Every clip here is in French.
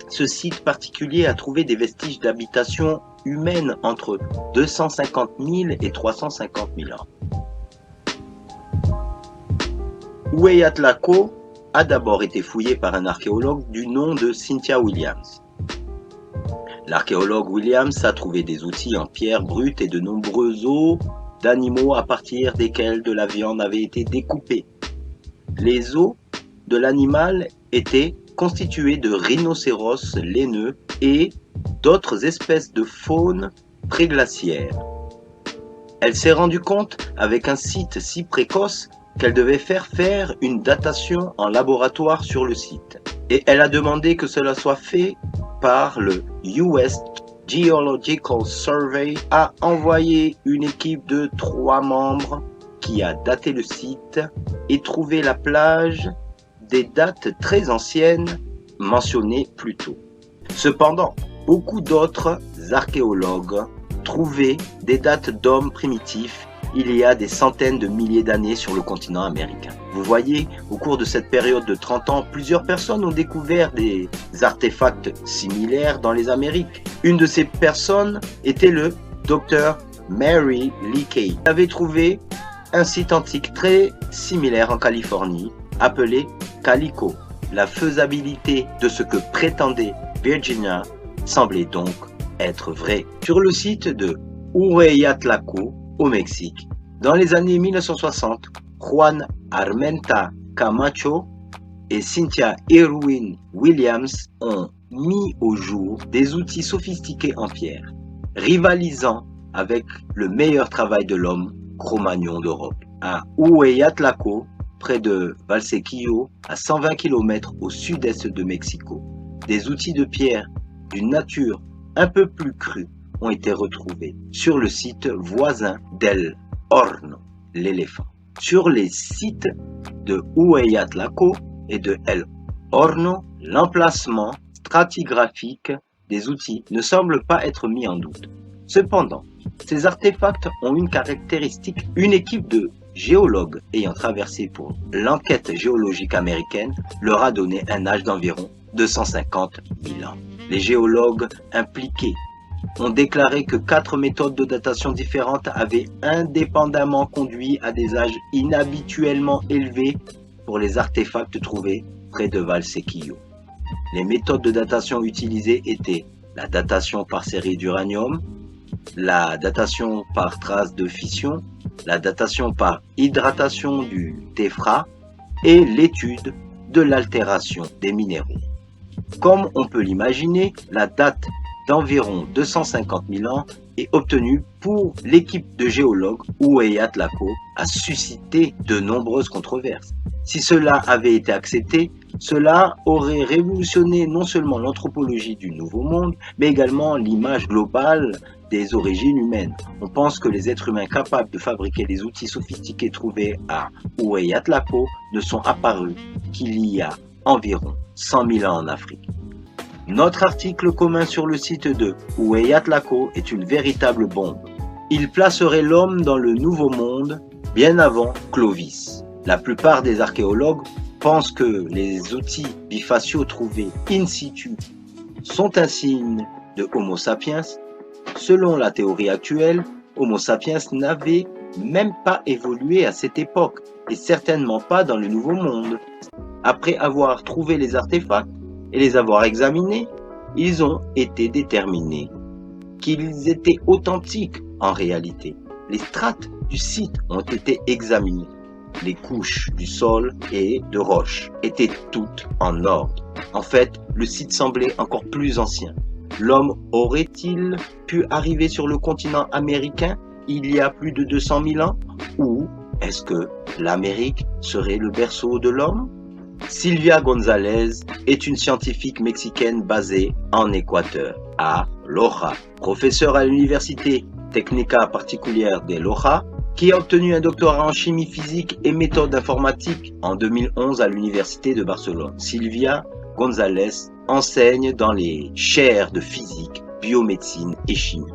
Ce site particulier a trouvé des vestiges d'habitation humaine entre 250 000 et 350 000 ans. Oueyatlako a d'abord été fouillé par un archéologue du nom de Cynthia Williams. L'archéologue Williams a trouvé des outils en pierre brute et de nombreux os d'animaux à partir desquels de la viande avait été découpée. Les os de l'animal étaient constitués de rhinocéros laineux et d'autres espèces de faune préglaciaire. Elle s'est rendue compte, avec un site si précoce, qu'elle devait faire une datation en laboratoire sur le site. Et elle a demandé que cela soit fait par le US Geological Survey, a envoyé une équipe de 3 membres qui a daté le site et trouvé la plage des dates très anciennes mentionnées plus tôt. Cependant, beaucoup d'autres archéologues trouvaient des dates d'hommes primitifs il y a des centaines de milliers d'années sur le continent américain. Vous voyez, au cours de cette période de 30 ans, plusieurs personnes ont découvert des artefacts similaires dans les Amériques. Une de ces personnes était le Dr. Mary Lee Kay. Elle avait trouvé un site antique très similaire en Californie, appelé Calico. La faisabilité de ce que prétendait Virginia semblait donc être vraie. Sur le site de Oueyatlako, au Mexique, dans les années 1960, Juan Armenta Camacho et Cynthia Irwin Williams ont mis au jour des outils sophistiqués en pierre, rivalisant avec le meilleur travail de l'homme Cro-Magnon d'Europe. À Oueyatlako, près de Valsequillo, à 120 km au sud-est de Mexico, des outils de pierre d'une nature un peu plus crue ont été retrouvés sur le site voisin d'El Horno, l'éléphant. Sur les sites de Oueyatlako et de El Horno, l'emplacement stratigraphique des outils ne semble pas être mis en doute. Cependant, ces artefacts ont une caractéristique. Une équipe de géologues ayant traversé pour l'enquête géologique américaine leur a donné un âge d'environ 250 000 ans. Les géologues impliqués ont déclaré que 4 méthodes de datation différentes avaient indépendamment conduit à des âges inhabituellement élevés pour les artefacts trouvés près de Valsequillo. Les méthodes de datation utilisées étaient la datation par série d'uranium, la datation par trace de fission, la datation par hydratation du téphra et l'étude de l'altération des minéraux. Comme on peut l'imaginer, la date d'environ 250 000 ans est obtenue pour l'équipe de géologues Oueyatlako a suscité de nombreuses controverses. Si cela avait été accepté, cela aurait révolutionné non seulement l'anthropologie du Nouveau Monde, mais également l'image globale des origines humaines. On pense que les êtres humains capables de fabriquer les outils sophistiqués trouvés à Oueyatlako ne sont apparus qu'il y a environ 100 000 ans en Afrique. Notre article commun sur le site de Oueyatlako est une véritable bombe. Il placerait l'homme dans le Nouveau Monde bien avant Clovis. La plupart des archéologues pensent que les outils bifaciaux trouvés in situ sont un signe de Homo sapiens. Selon la théorie actuelle, Homo sapiens n'avait même pas évolué à cette époque et certainement pas dans le Nouveau Monde. Après avoir trouvé les artefacts et les avoir examinés, ils ont été déterminés qu'ils étaient authentiques en réalité. Les strates du site ont été examinées. Les couches du sol et de roches étaient toutes en ordre. En fait, le site semblait encore plus ancien. L'homme aurait-il pu arriver sur le continent américain il y a plus de 200 000 ans? Ou est-ce que l'Amérique serait le berceau de l'homme? Silvia González est une scientifique mexicaine basée en Équateur, à Loja, professeure à l'Université Técnica Particulière de Loja, qui a obtenu un doctorat en chimie physique et méthodes informatiques en 2011 à l'Université de Barcelone. Silvia González enseigne dans les chaires de physique, biomédecine et chimie.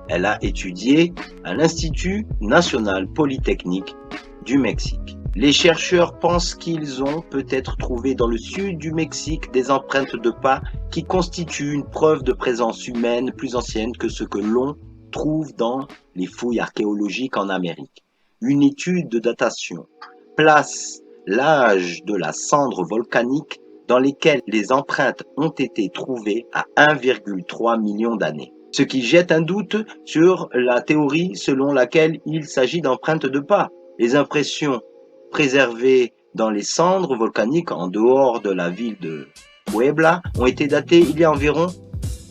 Elle a étudié à l'Institut national polytechnique du Mexique. Les chercheurs pensent qu'ils ont peut-être trouvé dans le sud du Mexique des empreintes de pas qui constituent une preuve de présence humaine plus ancienne que ce que l'on trouve dans les fouilles archéologiques en Amérique. Une étude de datation place l'âge de la cendre volcanique dans lesquelles les empreintes ont été trouvées à 1,3 million d'années. Ce qui jette un doute sur la théorie selon laquelle il s'agit d'empreintes de pas. Les impressions préservées dans les cendres volcaniques en dehors de la ville de Puebla ont été datées il y a environ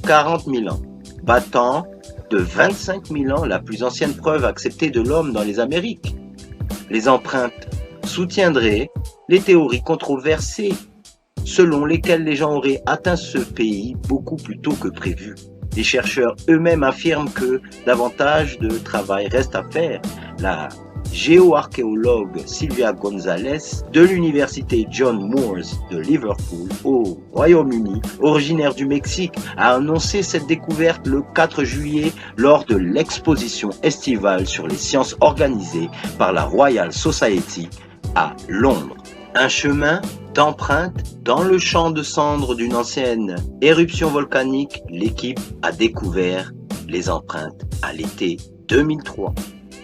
40 000 ans, battant de 25 000 ans la plus ancienne preuve acceptée de l'homme dans les Amériques. Les empreintes soutiendraient les théories controversées selon lesquelles les gens auraient atteint ce pays beaucoup plus tôt que prévu. Les chercheurs eux-mêmes affirment que davantage de travail reste à faire. La géoarchéologue Sylvia González de l'université John Moores de Liverpool au Royaume-Uni, originaire du Mexique, a annoncé cette découverte le 4 juillet lors de l'exposition estivale sur les sciences organisée par la Royal Society à Londres. Un chemin d'empreintes dans le champ de cendres d'une ancienne éruption volcanique, l'équipe a découvert les empreintes à l'été 2003.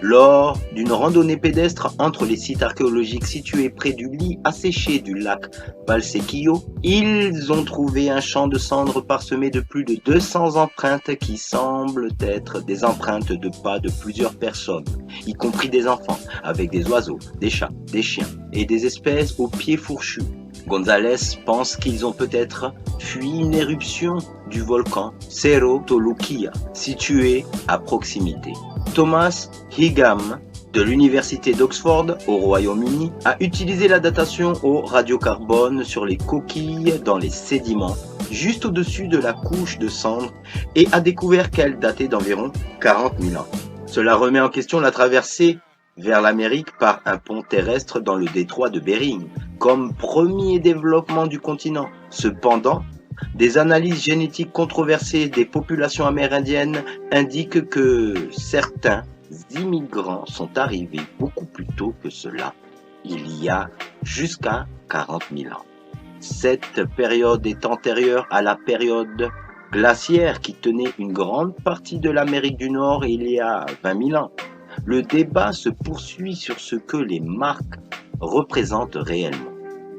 Lors d'une randonnée pédestre entre les sites archéologiques situés près du lit asséché du lac Valsequillo, ils ont trouvé un champ de cendres parsemé de plus de 200 empreintes qui semblent être des empreintes de pas de plusieurs personnes, y compris des enfants, avec des oiseaux, des chats, des chiens et des espèces aux pieds fourchus. González pense qu'ils ont peut-être fui une éruption du volcan Cerro Toluquilla, situé à proximité. Thomas Higham de l'université d'Oxford au Royaume-Uni a utilisé la datation au radiocarbone sur les coquilles dans les sédiments juste au-dessus de la couche de cendres et a découvert qu'elle datait d'environ 40 000 ans. Cela remet en question la traversée vers l'Amérique par un pont terrestre dans le détroit de Bering comme premier développement du continent. Cependant, des analyses génétiques controversées des populations amérindiennes indiquent que certains immigrants sont arrivés beaucoup plus tôt que cela, il y a jusqu'à 40 000 ans. Cette période est antérieure à la période glaciaire qui tenait une grande partie de l'Amérique du Nord il y a 20 000 ans. Le débat se poursuit sur ce que les marques représentent réellement.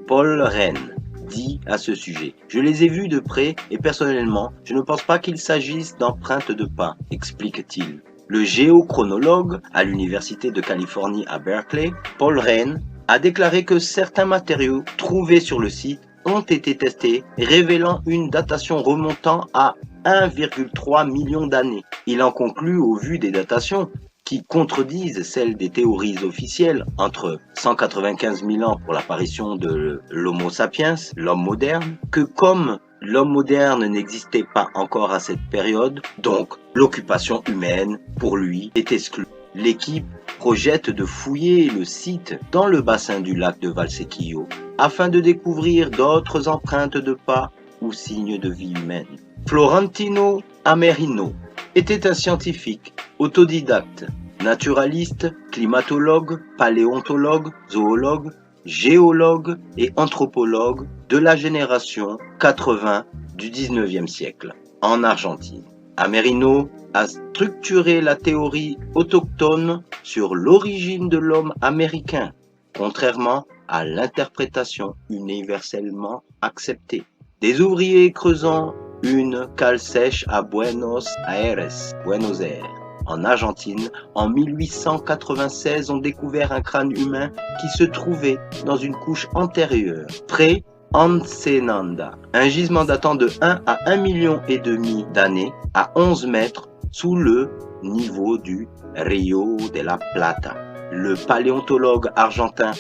Paul Rennes dit à ce sujet: « Je les ai vus de près et personnellement, je ne pense pas qu'il s'agisse d'empreintes de pas, explique-t-il. » Le géochronologue à l'université de Californie à Berkeley, Paul Rennes, a déclaré que certains matériaux trouvés sur le site ont été testés, révélant une datation remontant à 1,3 million d'années. Il en conclut, au vu des datations, qui contredisent celles des théories officielles entre 195 000 ans pour l'apparition de l'Homo sapiens, l'homme moderne, que comme l'homme moderne n'existait pas encore à cette période, donc l'occupation humaine, pour lui, est exclue. L'équipe projette de fouiller le site dans le bassin du lac de Valsequillo afin de découvrir d'autres empreintes de pas ou signes de vie humaine. Florentino Amerino était un scientifique autodidacte, naturaliste, climatologue, paléontologue, zoologue, géologue et anthropologue de la génération 80 du 19e siècle en Argentine. Amerino a structuré la théorie autochtone sur l'origine de l'homme américain, contrairement à l'interprétation universellement acceptée. Des ouvriers creusant une cale sèche à Buenos Aires, en Argentine, en 1896, ont découvert un crâne humain qui se trouvait dans une couche antérieure, pré-Ensenada, un gisement datant de 1 à 1,5 million d'années, à 11 mètres sous le niveau du Rio de la Plata. Le paléontologue argentin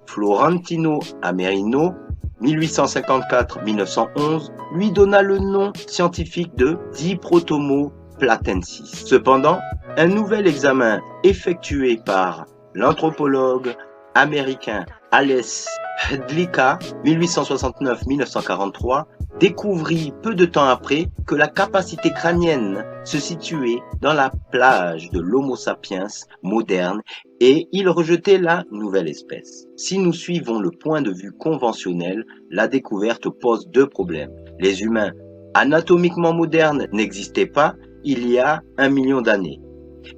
Florentino Amerino, 1854-1911, lui donna le nom scientifique de Diprotomo platensis. Cependant, un nouvel examen effectué par l'anthropologue américain Ales Hdlicka, 1869-1943, découvrit peu de temps après que la capacité crânienne se situait dans la plage de l'Homo sapiens moderne et il rejetait la nouvelle espèce. Si nous suivons le point de vue conventionnel, la découverte pose deux problèmes. Les humains anatomiquement modernes n'existaient pas il y a 1 million d'années.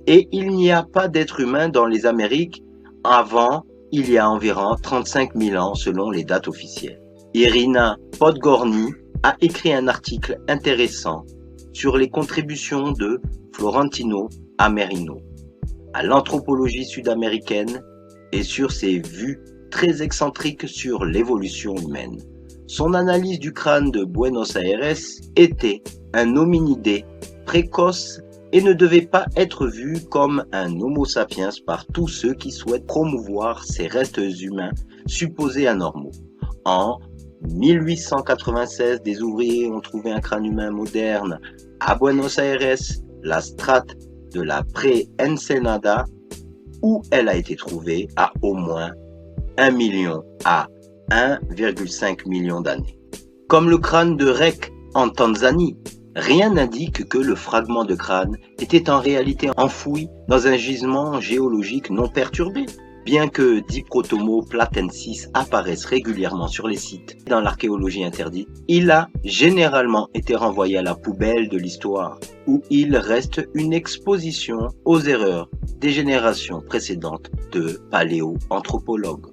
Et il n'y a pas d'être humain dans les Amériques avant il y a environ 35 000 ans selon les dates officielles. Irina Podgorny a écrit un article intéressant sur les contributions de Florentino Amerino à l'anthropologie sud-américaine et sur ses vues très excentriques sur l'évolution humaine. Son analyse du crâne de Buenos Aires était un hominidé précoce et ne devait pas être vu comme un Homo sapiens par tous ceux qui souhaitent promouvoir ces restes humains supposés anormaux. En 1896, des ouvriers ont trouvé un crâne humain moderne à Buenos Aires, la strate de la Pré-Ensenada, où elle a été trouvée à au moins 1 million à 1,5 million d'années. Comme le crâne de Rek en Tanzanie, rien n'indique que le fragment de crâne était en réalité enfoui dans un gisement géologique non perturbé. Bien que Diprotomo platensis apparaisse régulièrement sur les sites dans l'archéologie interdite, il a généralement été renvoyé à la poubelle de l'histoire, où il reste une exposition aux erreurs des générations précédentes de paléoanthropologues.